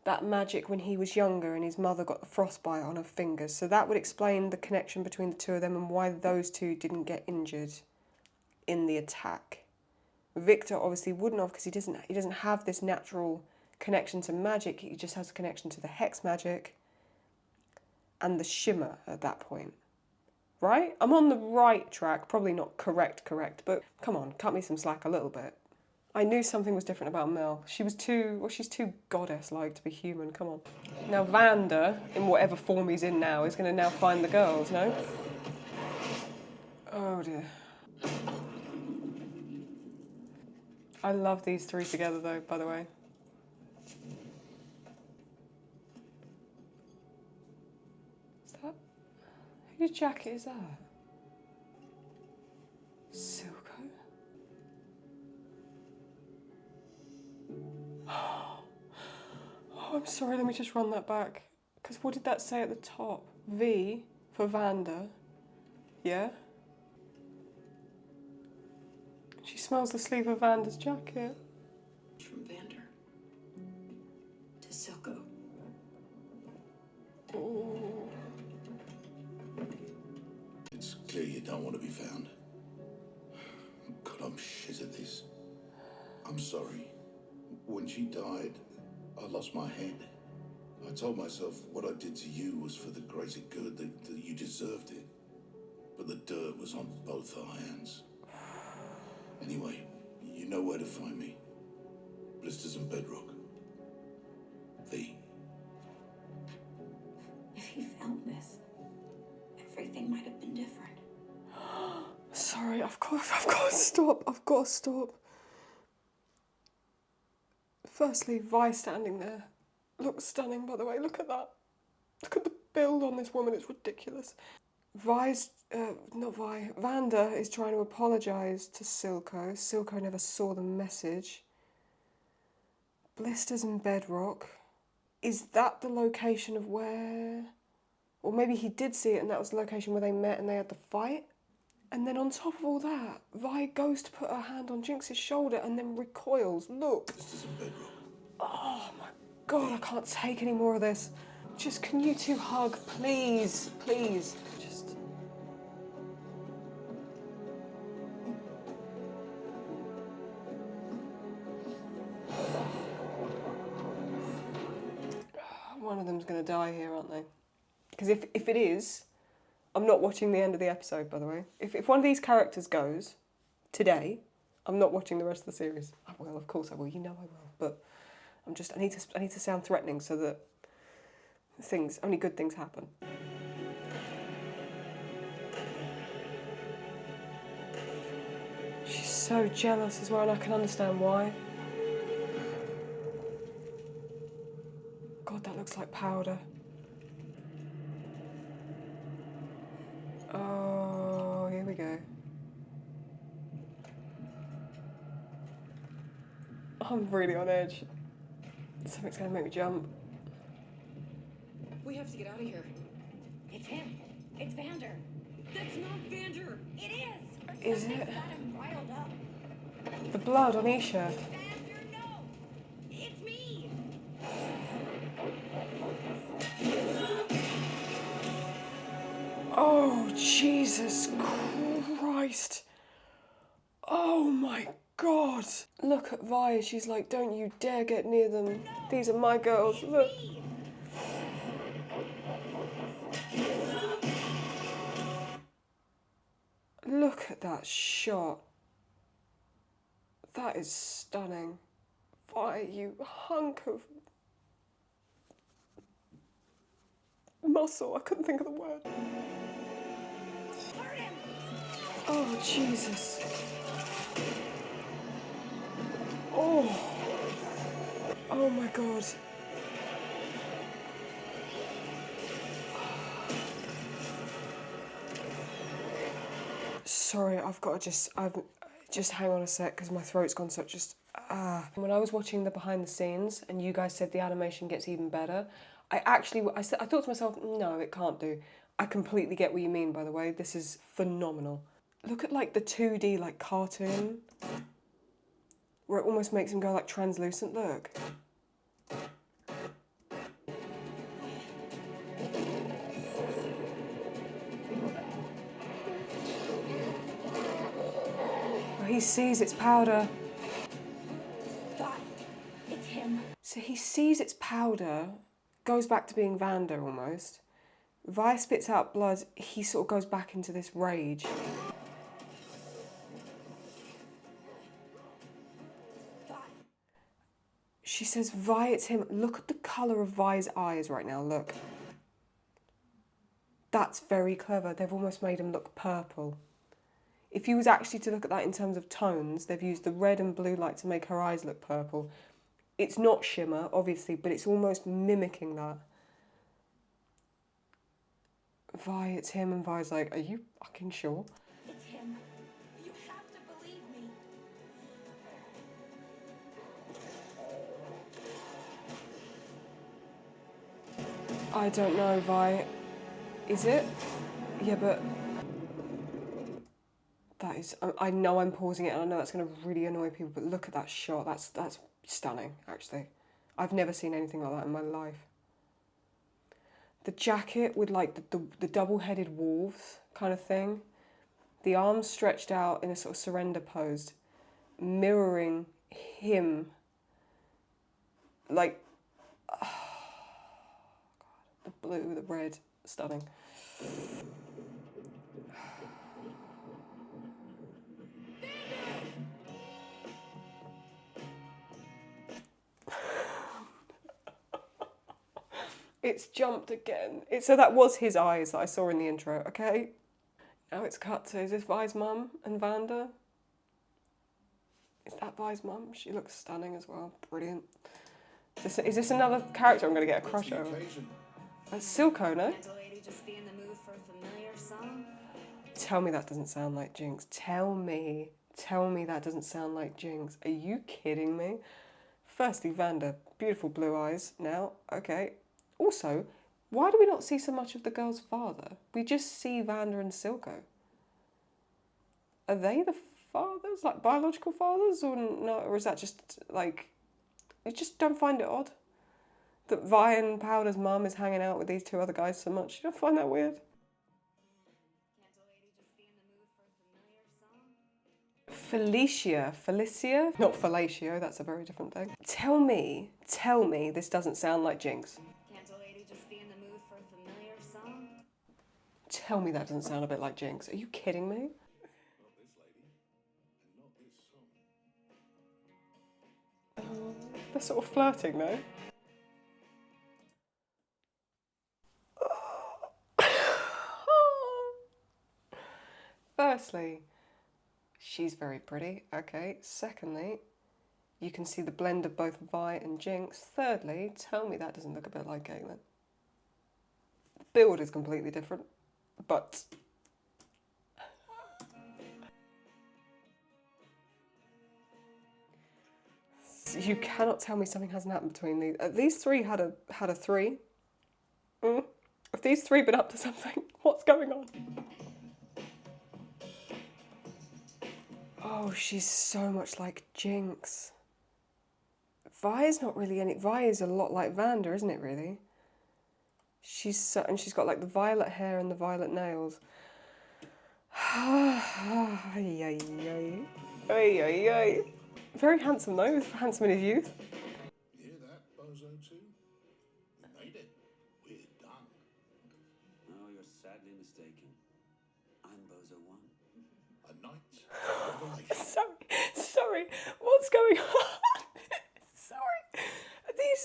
that magic when he was younger and his mother got the frostbite on her fingers. So that would explain the connection between the two of them and why those two didn't get injured in the attack. Victor obviously wouldn't have because he doesn't have this natural connection to magic. He just has a connection to the hex magic and the shimmer at that point. Right? I'm on the right track, probably not correct, but come on, cut me some slack a little bit. I knew something was different about Mel. She's too goddess-like to be human, come on. Now Vander, in whatever form he's in now, is going to now find the girls, no? Oh dear. I love these three together though, by the way. Is that... Whose jacket is that? Silco? I'm sorry, let me just run that back. Because what did that say at the top? V for Vander. Yeah? She smells the sleeve of Vander's jacket. From Vander to Silco. Ooh. It's clear you don't want to be found. God, I'm shit at this. I'm sorry. When she died, I lost my head. I told myself what I did to you was for the greater good, that you deserved it. But the dirt was on both our hands. Anyway, you know where to find me. Blisters and Bedrock. V. If he found this, everything might have been different. Sorry, I've got to stop. I've got to stop. Firstly, Vi standing there looks stunning, by the way. Look at that. Look at the build on this woman. It's ridiculous. Vander is trying to apologise to Silco. Silco never saw the message. Blisters and Bedrock. Is that the location of where... Or maybe he did see it and that was the location where they met and they had the fight? And then on top of all that, Vi goes to put her hand on Jinx's shoulder and then recoils. Look. Blisters and Bedrock. Oh my God, I can't take any more of this. Just, can you two hug, please? Please. Just... One of them's going to die here, aren't they? Because if it is, I'm not watching the end of the episode, by the way. If one of these characters goes today, I'm not watching the rest of the series. I will, of course I will. You know I will. But I'm just, I need to sound threatening so that only good things happen. She's so jealous as well, and I can understand why. God, that looks like powder. Oh, here we go. I'm really on edge. Something's gonna make me jump. We have to get out of here. It's him. It's Vander. That's not Vander. It is. Is Something's it? got him riled up. The blood on Isha. Vander, no. It's me. Oh, Jesus Christ. Oh my God. Look at Vi. She's like, don't you dare get near them. These are my girls. Look. Look at that shot. That is stunning. Vi, you hunk of muscle. I couldn't think of the word. Oh, Jesus. Oh. Oh my God. Sorry, I've got to just hang on a sec because my throat's gone so just, When I was watching the behind the scenes and you guys said the animation gets even better, I thought to myself, no, it can't do. I completely get what you mean, by the way. This is phenomenal. Look at like the 2D like cartoon where it almost makes him go like translucent, look. He sees its powder. God, it's him. So he sees its powder, goes back to being Vander almost. Vi spits out blood, he sort of goes back into this rage. She says, Vi, it's him. Look at the colour of Vi's eyes right now, look. That's very clever. They've almost made him look purple. If you was actually to look at that in terms of tones, they've used the red and blue light to make her eyes look purple. It's not Shimmer, obviously, but it's almost mimicking that. Vi, it's him, and Vi's like, are you fucking sure? It's him. You have to believe me. I don't know, Vi. Is it? Yeah, but that is. I know I'm pausing it, and I know that's going to really annoy people. But look at that shot. That's stunning, actually. I've never seen anything like that in my life. The jacket with like the double-headed wolves kind of thing. The arms stretched out in a sort of surrender pose, mirroring him. Like, oh, God, the blue, the red, stunning. It's jumped again. So that was his eyes that I saw in the intro, okay? Now it's cut to, is this Vi's mum and Vanda? Is that Vi's mum? She looks stunning as well. Brilliant. Is this another character I'm going to get a crush over? That's Silco, no? Can't a lady just be in the mood for a familiar song? Tell me that doesn't sound like Jinx. Tell me that doesn't sound like Jinx. Are you kidding me? Firstly, Vanda, beautiful blue eyes. Now, okay. Also, why do we not see so much of the girl's father? We just see Vanda and Silco. Are they the fathers, like biological fathers, or no? Or is that just like, you just don't find it odd that Vi and Powder's mum is hanging out with these two other guys so much? You don't find that weird? Can't a lady just be in the mood for a familiar song? Felicia, not fellatio, that's a very different thing. Tell me this doesn't sound like Jinx. Can't a lady just be in the mood for a familiar song? Tell me that doesn't sound a bit like Jinx. Are you kidding me? Not this lady, and not this song. They're sort of flirting though. Firstly, she's very pretty. Okay. Secondly, you can see the blend of both Vi and Jinx. Thirdly, tell me that doesn't look a bit like Caitlyn. The build is completely different, but you cannot tell me something hasn't happened between these. These three had a three. Have these three been up to something? What's going on? Oh, she's so much like Jinx. Vi is not really any. Vi is a lot like Vanda, isn't it? Really. And she's got like the violet hair and the violet nails. Very handsome though. Handsome in his youth. You hear that, Bozo 2? We made it. We're done. No, you're sadly mistaken. I'm Bozo 1. A night of revelation. Sorry. What's going on? Sorry.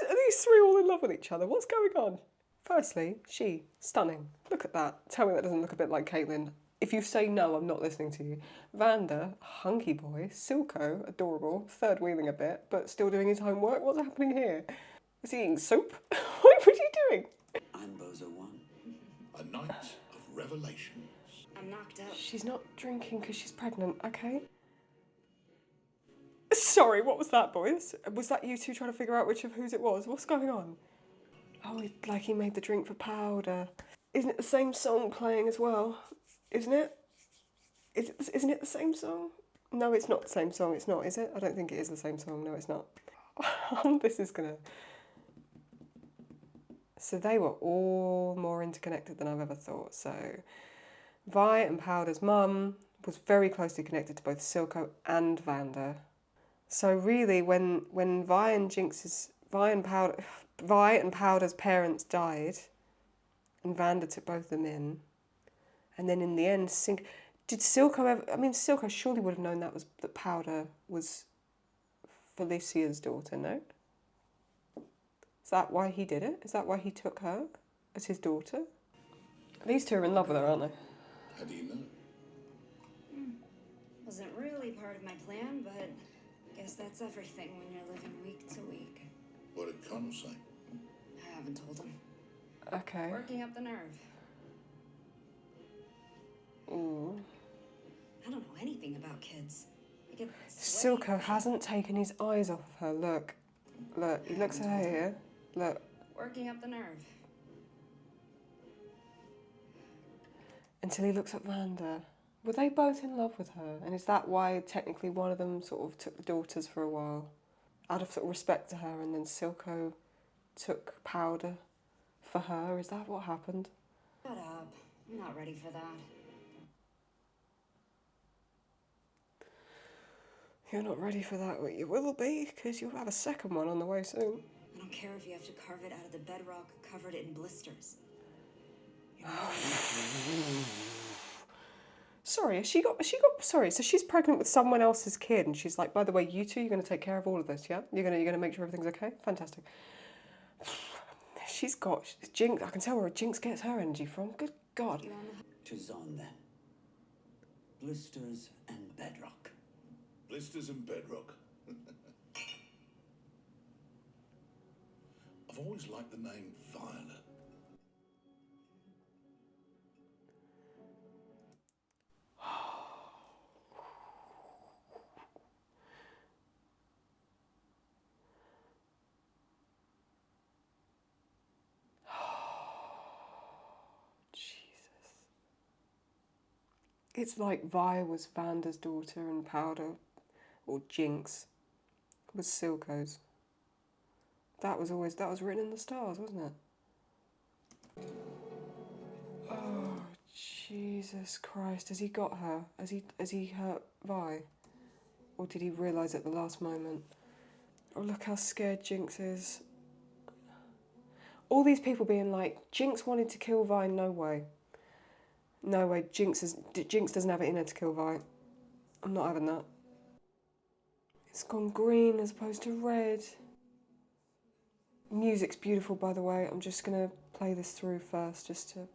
Are these three all in love with each other? What's going on? Firstly, she, stunning. Look at that. Tell me that doesn't look a bit like Caitlyn. If you say no, I'm not listening to you. Vanda, hunky boy. Silco, adorable. Third wheeling a bit, but still doing his homework. What's happening here? Is he eating soup? What are you doing? I'm Bozo 1. A night of revelations. I'm knocked up. She's not drinking because she's pregnant, okay? Sorry, what was that, boys? Was that you two trying to figure out which of whose it was? What's going on? Oh, like he made the drink for Powder. Isn't it the same song playing as well? Isn't it? Isn't it the same song? No, it's not the same song. It's not, is it? I don't think it is the same song. No, it's not. This is gonna... So they were all more interconnected than I've ever thought. So Vi and Powder's mum was very closely connected to both Silco and Vanda. So really, when Vi and Powder's parents died, and Vanda took both of them in, and then in the end, did Silco ever? I mean, Silco surely would have known that Powder was Felicia's daughter, no? Is that why he did it? Is that why he took her as his daughter? These two are in love with her, aren't they? How do you know? Wasn't really part of my plan, but guess that's everything when you're living week to week. What did Connell say? I haven't told him. Okay. Working up the nerve. Ooh. I don't know anything about kids. I get sweaty. Silco hasn't taken his eyes off of her. Look, he looks at her here. Look. Working up the nerve. until he looks at Vanda. Were they both in love with her? And is that why technically one of them sort of took the daughters for a while? Out of sort of respect to her, and then Silco took Powder for her? Is that what happened? Shut up. I'm not ready for that. You're not ready for that, but you will be, because you'll have a second one on the way soon. I don't care if you have to carve it out of the bedrock, covered it in blisters. Sorry, sorry, so she's pregnant with someone else's kid, and she's like, by the way, you two, you're going to take care of all of this, yeah? You're going to make sure everything's okay? Fantastic. She's got Jinx. I can tell where Jinx gets her energy from. Good God. Tis on then. Blisters and Bedrock. Blisters and Bedrock. I've always liked the name Violet. It's like Vi was Vanda's daughter and Powder, or Jinx, was Silco's. That was written in the stars, wasn't it? Oh, Jesus Christ. Has he got her? Has he hurt Vi? Or did he realise at the last moment? Oh, look how scared Jinx is. All these people being like, Jinx wanted to kill Vi, no way. No way, Jinx doesn't have it in her to kill Vi. I'm not having that. It's gone green as opposed to red. Music's beautiful, by the way. I'm just going to play this through first, just to...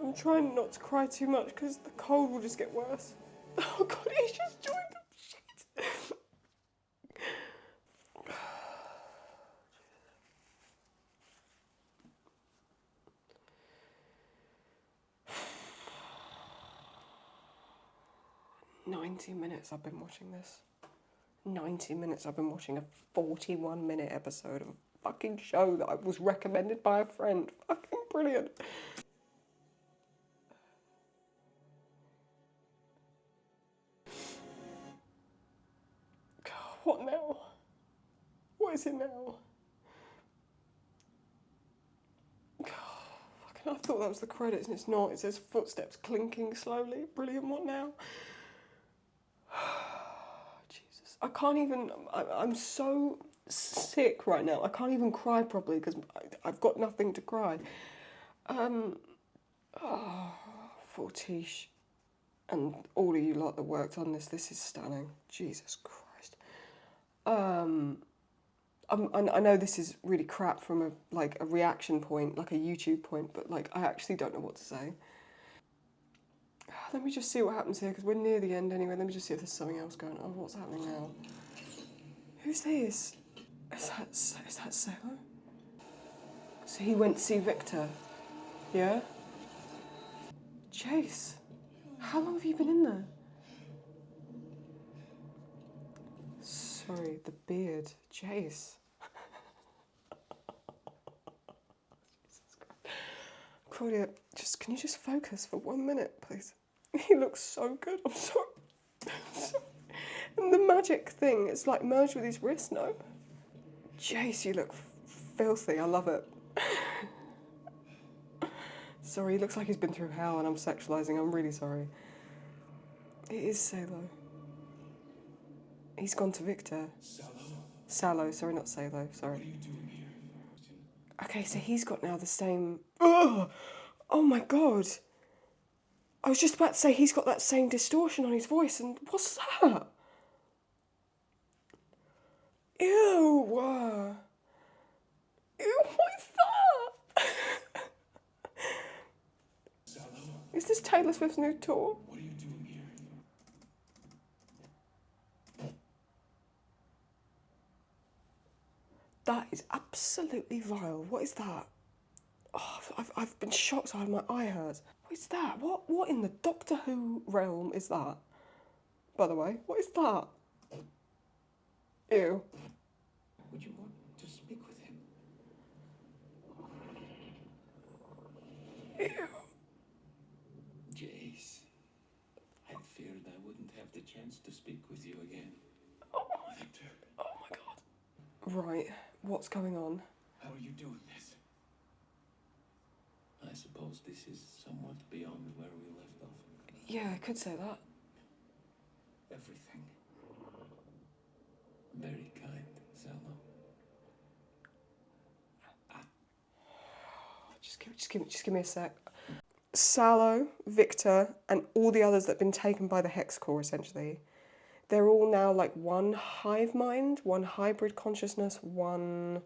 I'm trying not to cry too much because the cold will just get worse. Oh God, he's just joined the shit. 90 minutes I've been watching this. 90 minutes I've been watching a 41-minute episode of a fucking show that I was recommended by a friend. Fucking brilliant. What now? What is it now? Fucking, I thought that was the credits and it's not. It says footsteps clinking slowly. Brilliant, what now? Jesus. I can't even, I'm so sick right now. I can't even cry properly because I've got nothing to cry. Fortiche and all of you lot that worked on this is stunning. Jesus Christ. I know this is really crap from a reaction point, like a YouTube point, but like I actually don't know what to say. Let me just see what happens here because we're near the end anyway. Let me just see if there's something else going on. Oh, what's happening now? Who's this? Is that Selo? So he went to see Victor, yeah? Jayce, how long have you been in there? Sorry, the beard. Jayce. Claudia, can you just focus for 1 minute, please? He looks so good. I'm sorry. And the magic thing, it's like merged with his wrist, no? Jayce, you look filthy. I love it. Sorry, he looks like he's been through hell and I'm sexualizing. I'm really sorry. It is Salo. He's gone to Victor. Salo, sorry, not Salo, sorry. Okay, so he's got now the same... Ugh! Oh my God. I was just about to say he's got that same distortion on his voice and what's that? Ew! Ew, what is that? Is this Taylor Swift's new tour? What are you doing here? That is absolutely vile. What is that? Oh, I've been shocked so my eye hurts. What is that? What in the Doctor Who realm is that? By the way, what is that? Ew. Would you want to speak with him? Ew. Jayce, I feared I wouldn't have the chance to speak with you again. Oh Victor, my god. Right, what's going on? how are you doing this? I suppose this is somewhat beyond where we left off. Yeah, I could say that. Everything. Very kind, Selma. Just give me a sec. Sallow, Victor, and all the others that have been taken by the hex-core, essentially, they're all now like one hive mind, one hybrid consciousness, one.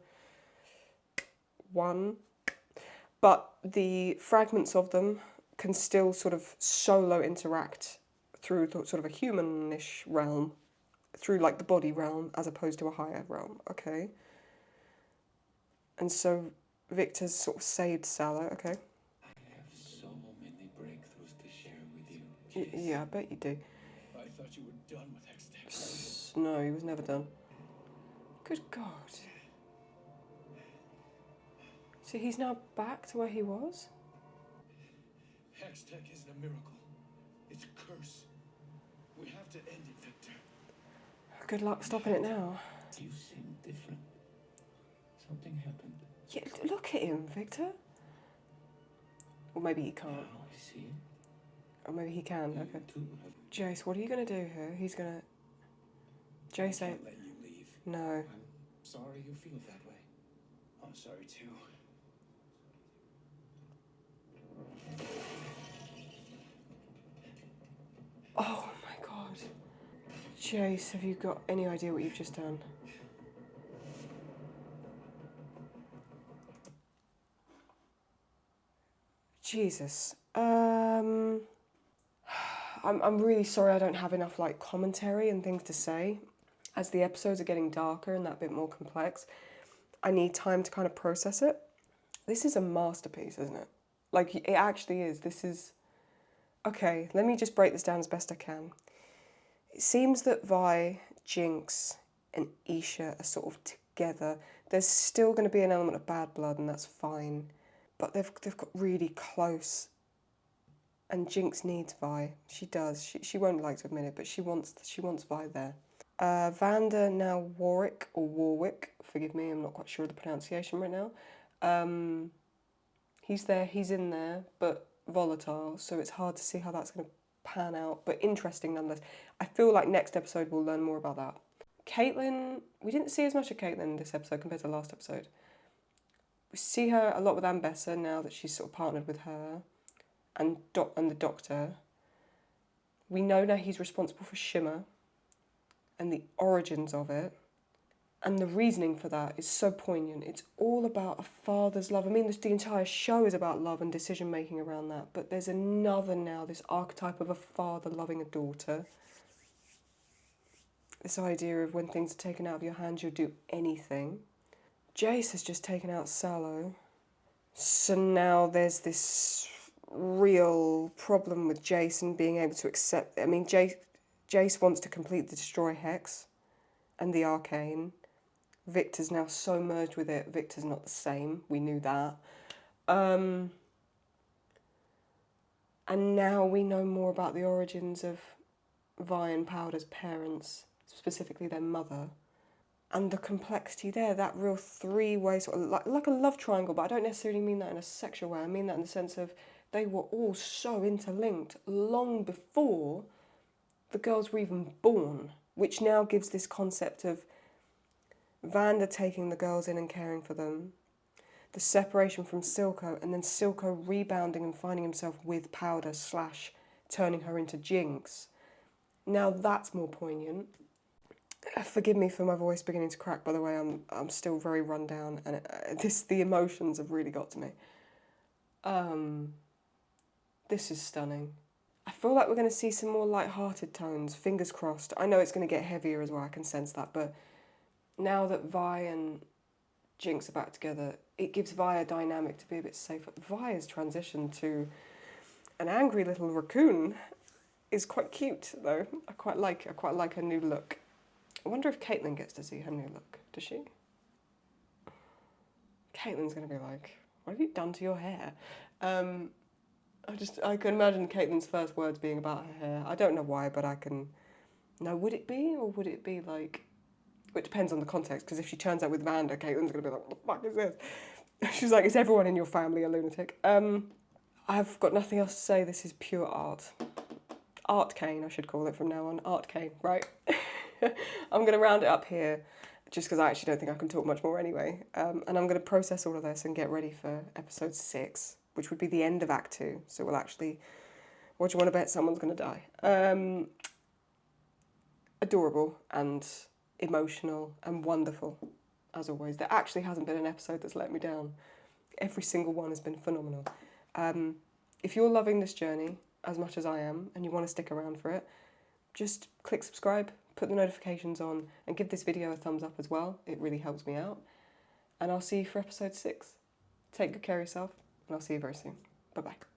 But the fragments of them can still sort of solo interact through sort of a humanish realm, through like the body realm, as opposed to a higher realm, okay? And so Victor's sort of saved Sallow, okay? I have so many breakthroughs to share with you, Jayce. Yeah, I bet you do. I thought you were done with Hextech. No, he was never done. Good God. So he's now back to where he was? Hextech isn't a miracle. It's a curse. We have to end it, Victor. Good luck stopping it now. You seem different. Something happened. Yeah, look at him, Victor. Or maybe he can't. Now I see it. Or maybe he can, You okay. too have... Jayce, what are you going to do here? He's going to... Jayce I ain't... can't let you leave. No. I'm sorry you feel that way. I'm sorry too. Oh my God. Jayce, have you got any idea what you've just done? Jesus. I'm really sorry I don't have enough like commentary and things to say. As the episodes are getting darker and that bit more complex, I need time to kind of process it. This is a masterpiece, isn't it? Like, it actually is. This is... Okay, let me just break this down as best I can. It seems that Vi, Jinx, and Isha are sort of together. There's still going to be an element of bad blood, and that's fine. But they've got really close. And Jinx needs Vi. She does. She won't like to admit it, but she wants Vi there. Vander, now Warwick, forgive me, I'm not quite sure of the pronunciation right now. He's there, he's in there, but volatile, so it's hard to see how that's going to pan out, but interesting nonetheless. I feel like next episode we'll learn more about that. Caitlyn, we didn't see as much of Caitlyn this episode compared to the last episode. We see her a lot with Ambessa now that she's sort of partnered with her, and the Doctor. We know now he's responsible for Shimmer, and the origins of it. And the reasoning for that is so poignant. It's all about a father's love. I mean, the entire show is about love and decision-making around that. But there's another now, this archetype of a father loving a daughter. This idea of when things are taken out of your hands, you'll do anything. Jayce has just taken out Sallow. So now there's this real problem with Jayce and being able to accept... I mean, Jayce wants to complete the Destroy Hex and the Arcane. Victor's now so merged with it. Victor's not the same. We knew that. And now we know more about the origins of Vi and Powder's parents, specifically their mother. And the complexity there, that real three-way, sort of like a love triangle, but I don't necessarily mean that in a sexual way. I mean that in the sense of they were all so interlinked long before the girls were even born, which now gives this concept of Vander taking the girls in and caring for them, the separation from Silco, and then Silco rebounding and finding himself with Powder / turning her into Jinx. Now that's more poignant. Forgive me for my voice beginning to crack, by the way, I'm still very run down, and the emotions have really got to me. This is stunning. I feel like we're going to see some more light-hearted tones, fingers crossed. I know it's going to get heavier as well, I can sense that, but now that Vi and Jinx are back together, it gives Vi a dynamic to be a bit safer. Vi has transitioned to an angry little raccoon. Is quite cute though. I quite like her new look. I wonder if Caitlyn gets to see her new look. Does she? Caitlyn's gonna be like, "What have you done to your hair?" I can imagine Caitlyn's first words being about her hair. I don't know why, but I can. No, would it be, or would it be like? It depends on the context. Because if she turns out with Vanda, Caitlyn's gonna be like, "What the fuck is this?" She's like, "Is everyone in your family a lunatic?" I've got nothing else to say. This is pure art. Arcane, I should call it from now on. Arcane, right? I'm going to round it up here, just because I actually don't think I can talk much more anyway. And I'm going to process all of this and get ready for episode 6, which would be the end of Act 2. So we'll actually... What do you want to bet someone's going to die? Adorable and emotional and wonderful, as always. There actually hasn't been an episode that's let me down. Every single one has been phenomenal. If you're loving this journey as much as I am and you want to stick around for it, just click subscribe, put the notifications on, and give this video a thumbs up as well. It really helps me out. And I'll see you for episode 6. Take good care of yourself, and I'll see you very soon. Bye-bye.